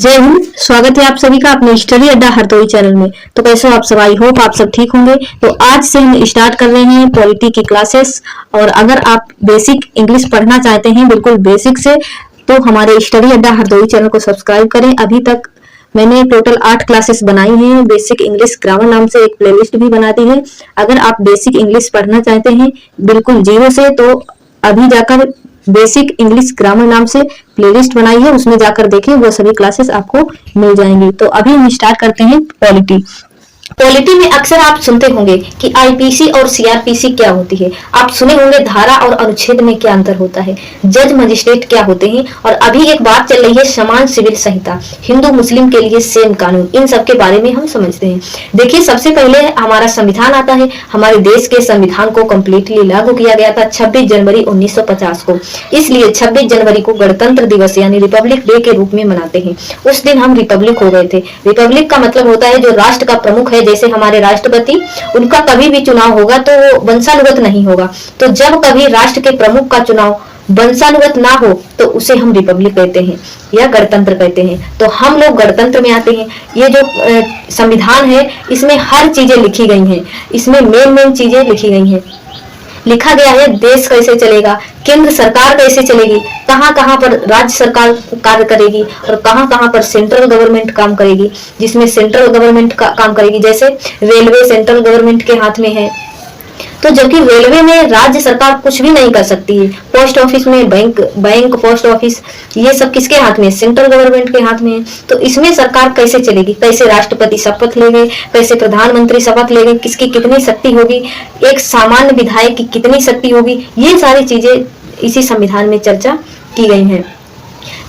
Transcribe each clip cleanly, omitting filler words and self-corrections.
जय हिंद। स्वागत है आप सभी का अपने स्टडी अड्डा हरदोई चैनल में। तो कैसे हो आप सब? आई होप आप सब ठीक होंगे। तो आज से हम स्टार्ट कर रहे हैं पॉलिटी की क्लासेस। और अगर आप बेसिक इंग्लिश पढ़ना चाहते हैं बिल्कुल बेसिक से, तो हमारे स्टडी अड्डा हरदोई चैनल को सब्सक्राइब करें। अभी तक मैंने टोटल 8 क्लासेस बनाई हैं। बेसिक इंग्लिश ग्रामर नाम से एक प्लेलिस्ट भी बना दी है। अगर आप बेसिक इंग्लिश पढ़ना चाहते हैं बिल्कुल जीरो से, तो अभी जाकर बेसिक इंग्लिश ग्रामर नाम से प्लेलिस्ट बनाई है, उसमें जाकर देखें, वो सभी क्लासेस आपको मिल जाएंगी। तो अभी हम स्टार्ट करते हैं पॉलिटी। पॉलिटी में अक्सर आप सुनते होंगे कि आईपीसी और सीआरपीसी क्या होती है। आप सुने होंगे धारा और अनुच्छेद में क्या अंतर होता है, जज मजिस्ट्रेट क्या होते हैं, और अभी एक बात चल रही है समान सिविल संहिता, हिंदू मुस्लिम के लिए सेम कानून। इन सब के बारे में हम समझते हैं। देखिए, सबसे पहले हमारा संविधान आता है। हमारे देश के संविधान को कम्प्लीटली लागू किया गया था 26 जनवरी 1950 को। इसलिए 26 जनवरी को गणतंत्र दिवस यानी रिपब्लिक डे के रूप में मनाते हैं। उस दिन हम रिपब्लिक हो गए थे। रिपब्लिक का मतलब होता है जो राष्ट्र का प्रमुख है, जैसे हमारे राष्ट्रपति, उनका कभी भी चुनाव होगा तो वो वंशानुगत नहीं होगा। तो जब कभी राष्ट्र के प्रमुख का चुनाव वंशानुगत ना हो तो उसे हम रिपब्लिक कहते हैं या गणतंत्र कहते हैं। तो हम लोग गणतंत्र में आते हैं। ये जो संविधान है इसमें हर चीजें लिखी गई हैं। इसमें मेन चीजें लिखी गई हैं। लिखा गया है देश कैसे चलेगा, केंद्र सरकार कैसे चलेगी, कहां कहां पर राज्य सरकार कार्य करेगी और कहां कहां पर सेंट्रल गवर्नमेंट काम करेगी। जिसमें सेंट्रल गवर्नमेंट का काम करेगी, जैसे रेलवे सेंट्रल गवर्नमेंट के हाथ में है, तो जबकि रेलवे में राज्य सरकार कुछ भी नहीं कर सकती है। पोस्ट ऑफिस में बैंक पोस्ट ऑफिस, ये सब किसके हाथ में? सेंट्रल गवर्नमेंट के हाथ में है। तो इसमें सरकार कैसे चलेगी, कैसे राष्ट्रपति शपथ लेंगे, कैसे प्रधानमंत्री शपथ लेंगे, किसकी कितनी शक्ति होगी, एक सामान्य विधायक की कितनी शक्ति होगी, ये सारी चीजें इसी संविधान में चर्चा की गई है।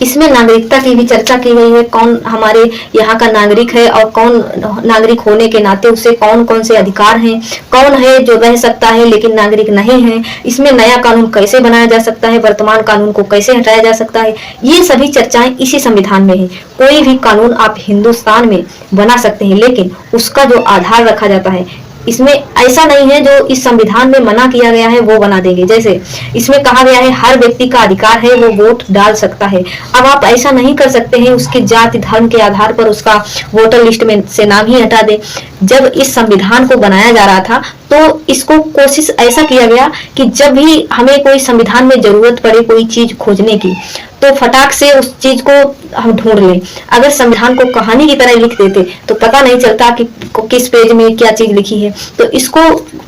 इसमें नागरिकता की भी चर्चा की गई है, कौन हमारे यहाँ का नागरिक है और कौन नागरिक होने के नाते उसे कौन कौन से अधिकार हैं, कौन है जो रह सकता है लेकिन नागरिक नहीं है, इसमें नया कानून कैसे बनाया जा सकता है, वर्तमान कानून को कैसे हटाया जा सकता है। ये सभी चर्चाएं इसी संविधान में है। कोई भी कानून आप हिंदुस्तान में बना सकते हैं, लेकिन उसका जो आधार रखा जाता है, इसमें ऐसा नहीं है जो इस संविधान में मना किया गया है वो बना देंगे। जैसे इसमें कहा गया है हर व्यक्ति का अधिकार है वो वोट डाल सकता है। अब आप ऐसा नहीं कर सकते हैं उसके जाति धर्म के आधार पर उसका वोटर लिस्ट में से नाम ही हटा दे। जब इस संविधान को बनाया जा रहा था तो इसको कोशिश ऐसा किया गया कि जब भी हमें कोई संविधान में जरूरत पड़े कोई चीज खोजने की, तो फटाक से उस चीज को हम ढूंढ लें। अगर संविधान को कहानी की तरह लिख देते तो पता नहीं चलता कि किस पेज में क्या चीज लिखी है। तो इसको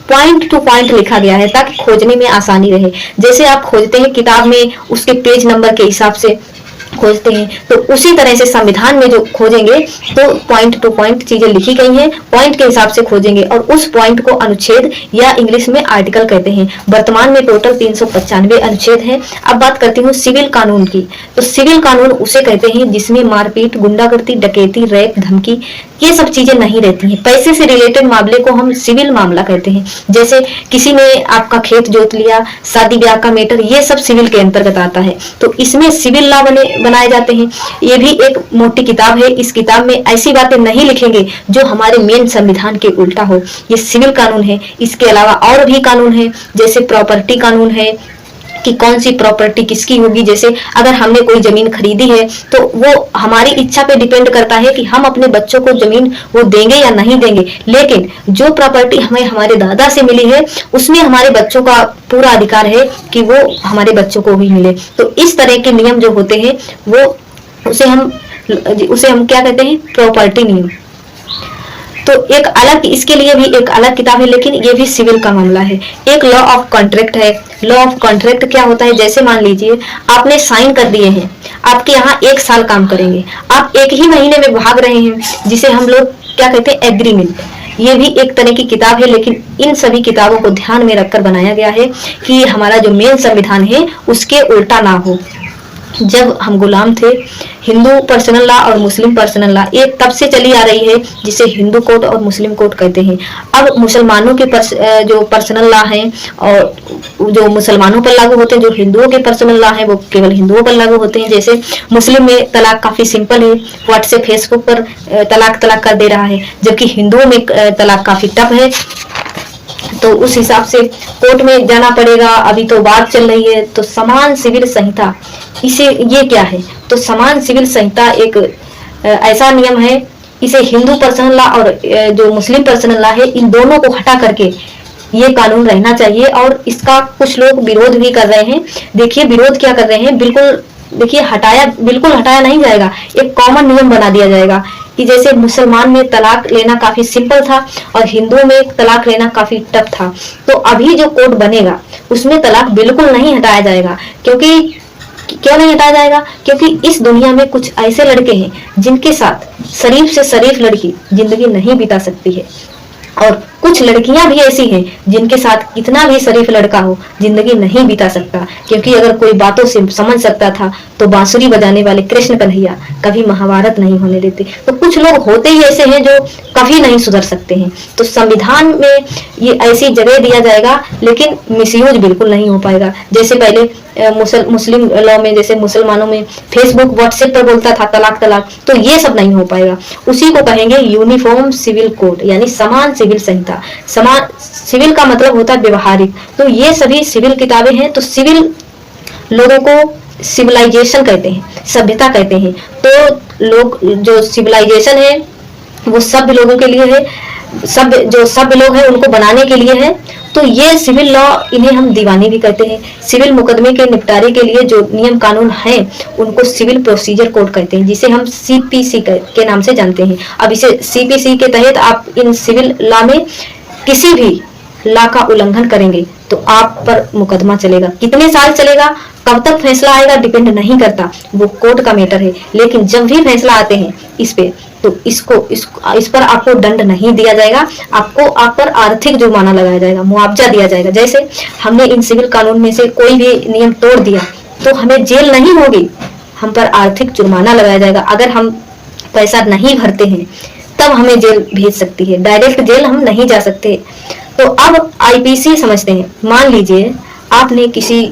पॉइंट टू पॉइंट लिखा गया है ताकि खोजने में आसानी रहे। जैसे आप खोजते हैं किताब में उसके पेज नंबर के हिसाब से खोजते हैं, तो उसी तरह से संविधान में जो खोजेंगे तो पॉइंट टू पॉइंट चीजें लिखी गई हैं, पॉइंट के हिसाब से खोजेंगे और उस पॉइंट को अनुच्छेद या इंग्लिश में आर्टिकल कहते हैं। वर्तमान में टोटल 395 अनुच्छेद हैं। अब बात करती हूँ सिविल कानून की। तो सिविल कानून उसे कहते हैं जिसमें मारपीट, गुंडागर्दी, डकैती, रेप, धमकी, ये सब चीजें नहीं रहती हैं। पैसे से रिलेटेड मामले को हम सिविल मामला कहते हैं। जैसे किसी ने आपका खेत जोत लिया, शादी ब्याह का मैटर, ये सब सिविल के अंतर्गत आता है। तो इसमें सिविल लॉ बनाए जाते हैं। ये भी एक मोटी किताब है। इस किताब में ऐसी बातें नहीं लिखेंगे जो हमारे मेन संविधान के उल्टा हो। ये सिविल कानून है। इसके अलावा और भी कानून है, जैसे प्रॉपर्टी कानून है कि कौन सी प्रॉपर्टी किसकी होगी। जैसे अगर हमने कोई जमीन खरीदी है तो वो हमारी इच्छा पे डिपेंड करता है कि हम अपने बच्चों को जमीन वो देंगे या नहीं देंगे। लेकिन जो प्रॉपर्टी हमें हमारे दादा से मिली है उसमें हमारे बच्चों का पूरा अधिकार है कि वो हमारे बच्चों को भी मिले। तो इस तरह के नियम जो होते हैं वो उसे हम क्या कहते हैं? प्रॉपर्टी नियम। तो एक अलग, इसके लिए भी एक अलग किताब है, लेकिन ये भी सिविल का मामला है। एक लॉ ऑफ कॉन्ट्रैक्ट है। लॉ ऑफ कॉन्ट्रैक्ट क्या होता है? जैसे मान लीजिए आपने साइन कर दिए हैं, आपके यहाँ 1 साल काम करेंगे, आप 1 ही महीने में भाग रहे हैं, जिसे हम लोग क्या कहते हैं? एग्रीमेंट। ये भी एक तरह की किताब है, लेकिन इन सभी किताबों को ध्यान में रखकर बनाया गया है कि हमारा जो मेन संविधान है उसके उल्टा ना हो। जब हम गुलाम थे, हिंदू पर्सनल लॉ और मुस्लिम पर्सनल लॉ ये तब से चली आ रही है, जिसे हिंदू कोड और मुस्लिम कोड कहते हैं। अब मुसलमानों के जो पर्सनल लॉ हैं और जो मुसलमानों पर लागू होते हैं, जो हिंदुओं के पर्सनल लॉ हैं वो केवल हिंदुओं पर लागू होते हैं। जैसे मुस्लिम में तलाक काफी सिंपल है, व्हाट्सएप फेसबुक पर तलाक कर दे रहा है, जबकि हिंदुओं में तलाक काफी टफ है। तो उस हिसाब से कोर्ट में जाना पड़ेगा। अभी तो बात चल रही है। तो समान सिविल संहिता, इसे ये क्या है? तो समान सिविल संहिता एक ऐसा नियम है, इसे हिंदू पर्सनल लॉ और जो मुस्लिम पर्सनल लॉ है, इन दोनों को हटा करके ये कानून रहना चाहिए। और इसका कुछ लोग विरोध भी कर रहे हैं। देखिए विरोध क्या कर रहे हैं, बिल्कुल देखिए बिल्कुल हटाया नहीं जाएगा, एक कॉमन नियम बना दिया जाएगा कि जैसे मुसलमान में तलाक लेना काफी सिंपल था और हिंदुओं में तलाक लेना काफी टफ था, तो अभी जो कोड बनेगा उसमें तलाक बिल्कुल नहीं हटाया जाएगा। क्यों नहीं हटाया जाएगा? क्योंकि इस दुनिया में कुछ ऐसे लड़के हैं जिनके साथ शरीफ से शरीफ लड़की जिंदगी नहीं बिता सकती है, और कुछ लड़कियां भी ऐसी हैं जिनके साथ कितना भी शरीफ लड़का हो जिंदगी नहीं बिता सकता। क्योंकि अगर कोई बातों से समझ सकता था तो बांसुरी बजाने वाले कृष्ण कन्हैया कभी महाभारत नहीं होने देते। तो कुछ लोग होते ही ऐसे हैं जो कभी नहीं सुधर सकते हैं। तो संविधान में ये ऐसी जगह दिया जाएगा, लेकिन मिसयूज बिल्कुल नहीं हो पाएगा। जैसे पहले मुस्लिम लॉ में, जैसे मुसलमानों में फेसबुक व्हाट्सएप पर बोलता था तलाक तलाक, तो ये सब नहीं हो पाएगा। उसी को कहेंगे यूनिफॉर्म सिविल कोड, यानी समान सिविल संहिता। समान सिविल का मतलब होता है व्यवहारिक। तो ये सभी सिविल किताबें हैं। तो सिविल लोगों को सिविलाइजेशन कहते हैं, सभ्यता कहते हैं। तो लोग जो सिविलाइजेशन है वो सभ्य लोगों के लिए है, जो सभ्य लोग हैं उनको बनाने के लिए है। तो ये सिविल लॉ, इन्हें हम दीवानी भी कहते हैं। सिविल मुकदमे के निपटारे के लिए जो नियम कानून हैं उनको सिविल प्रोसीजर कोड कहते हैं, जिसे हम सीपीसी के नाम से जानते हैं। अब इसे सीपीसी के तहत आप इन सिविल लॉ में किसी भी लॉ का उल्लंघन करेंगे तो आप पर मुकदमा चलेगा। कितने साल चलेगा, कब तक फैसला आएगा, डिपेंड नहीं करता, वो कोर्ट का मैटर है। लेकिन जब भी फैसला आते हैं इस पे, तो इस पर आपको दंड नहीं दिया जाएगा, आप पर आर्थिक जुर्माना लगाया जाएगा, मुआवजा दिया जाएगा। जैसे हमने इन सिविल कानून में से कोई भी नियम तोड़ दिया तो हमें जेल नहीं होगी, हम पर आर्थिक जुर्माना लगाया जाएगा। अगर हम पैसा नहीं भरते हैं तब हमें जेल भेज सकती है, डायरेक्ट जेल हम नहीं जा सकते। तो अब आईपीसी समझते हैं, मान लीजिए आपने किसी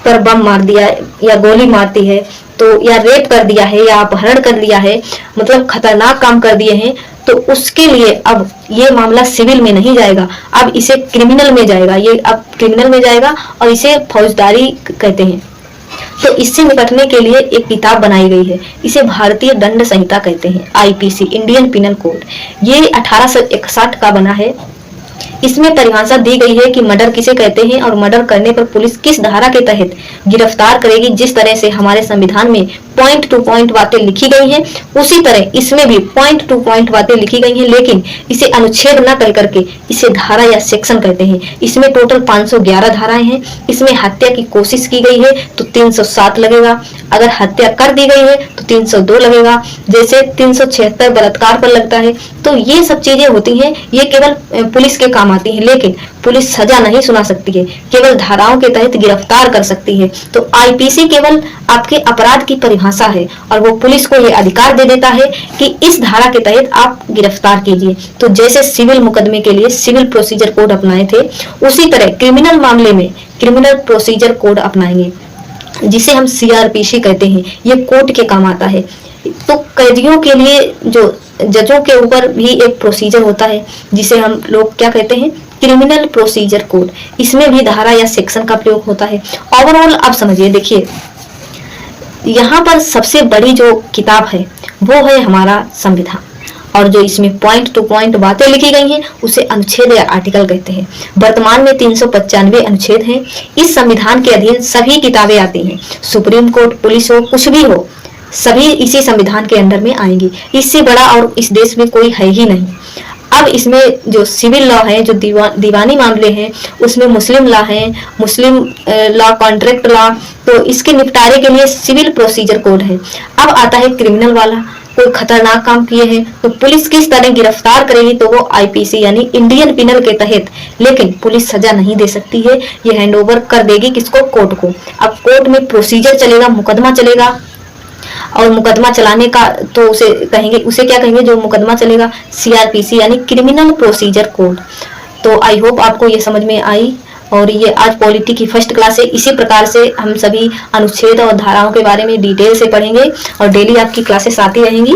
पर बम मार दिया या गोली मारती है, तो या रेप कर दिया है या अपहरण कर लिया है, मतलब खतरनाक काम कर दिए हैं, तो उसके लिए अब ये मामला सिविल में नहीं जाएगा, अब इसे क्रिमिनल में जाएगा। ये अब क्रिमिनल में जाएगा और इसे फौजदारी कहते हैं। तो इससे निपटने के लिए एक किताब बनाई गई है, इसे भारतीय दंड संहिता कहते हैं, आईपीसी, इंडियन पिनल कोड। ये 1861 का बना है। इसमें परिभाषा दी गई है कि मर्डर किसे कहते हैं और मर्डर करने पर पुलिस किस धारा के तहत गिरफ्तार करेगी। जिस तरह से हमारे संविधान में पॉइंट टू पॉइंट बातें लिखी गई हैं, उसी तरह इसमें भी पॉइंट टू पॉइंट बातें लिखी गई हैं, लेकिन इसे अनुच्छेद न कह करके इसे धारा या सेक्शन कहते हैं। इसमें टोटल 511 धाराएं हैं। इसमें हत्या की कोशिश की गई है तो 307 लगेगा, अगर हत्या कर दी गई है तो 302 लगेगा, जैसे 376 बलात्कार पर लगता है। तो ये सब चीजें होती हैं, ये केवल पुलिस के काम आती हैं, लेकिन पुलिस सजा नहीं सुना सकती है, केवल धाराओं के तहत गिरफ्तार कर सकती है। तो आईपीसी केवल आपके अपराध की परिभाषा है और वो पुलिस को ये अधिकार दे देता है कि इस धारा के तहत आप गिरफ्तार कीजिए। तो जैसे सिविल मुकदमे के लिए सिविल प्रोसीजर कोड अपनाए थे, उसी तरह क्रिमिनल मामले में क्रिमिनल प्रोसीजर कोड अपनाएंगे, जिसे हम सीआरपीसी कहते हैं। ये कोर्ट के काम आता है। तो कैदियों के लिए जो जजों के ऊपर भी एक प्रोसीजर होता है, जिसे हम लोग क्या कहते हैं, क्रिमिनल प्रोसीजर कोड। इसमें भी धारा या सेक्शन का प्रयोग होता है। ओवरऑल आप समझिए, देखिए यहाँ पर सबसे बड़ी जो किताब है वो है हमारा संविधान, और जो इसमें पॉइंट टू पॉइंट बातें लिखी गई हैं उसे अनुच्छेद या आर्टिकल कहते हैं। वर्तमान में 395 अनुच्छेद हैं। इस संविधान के अधीन सभी किताबें आती हैं, सुप्रीम कोर्ट, पुलिस हो, कुछ भी हो, सभी इसी संविधान के अंडर में आएंगी। इससे बड़ा और इस देश में कोई है ही नहीं। अब इसमें जो सिविल लॉ है, जो दीवानी मामले हैं, उसमें मुस्लिम लॉ है, मुस्लिम लॉ, कॉन्ट्रैक्ट लॉ, तो इसके निपटारे के लिए सिविल प्रोसीजर कोड है। अब आता है क्रिमिनल वाला, कोई खतरनाक काम किए हैं तो पुलिस किस तरह गिरफ्तार करेगी, तो वो आईपीसी यानी इंडियन पिनल के तहत। लेकिन पुलिस सजा नहीं दे सकती है, ये हैंडओवर कर देगी किसको, कोर्ट को। अब कोर्ट में प्रोसीजर चलेगा, मुकदमा चलेगा, और मुकदमा चलाने का तो उसे क्या कहेंगे, जो मुकदमा चलेगा, सीआरपीसी यानी क्रिमिनल प्रोसीजर कोड। तो आई होप आपको ये समझ में आई, और ये आज पॉलिटी की फर्स्ट क्लास है। इसी प्रकार से हम सभी अनुच्छेद और धाराओं के बारे में डिटेल से पढ़ेंगे और डेली आपकी क्लासेस आती रहेंगी।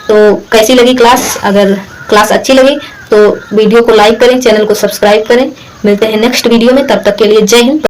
तो कैसी लगी क्लास? अगर क्लास अच्छी लगी तो वीडियो को लाइक करें, चैनल को सब्सक्राइब करें। मिलते हैं नेक्स्ट वीडियो में, तब तक के लिए जय हिंद।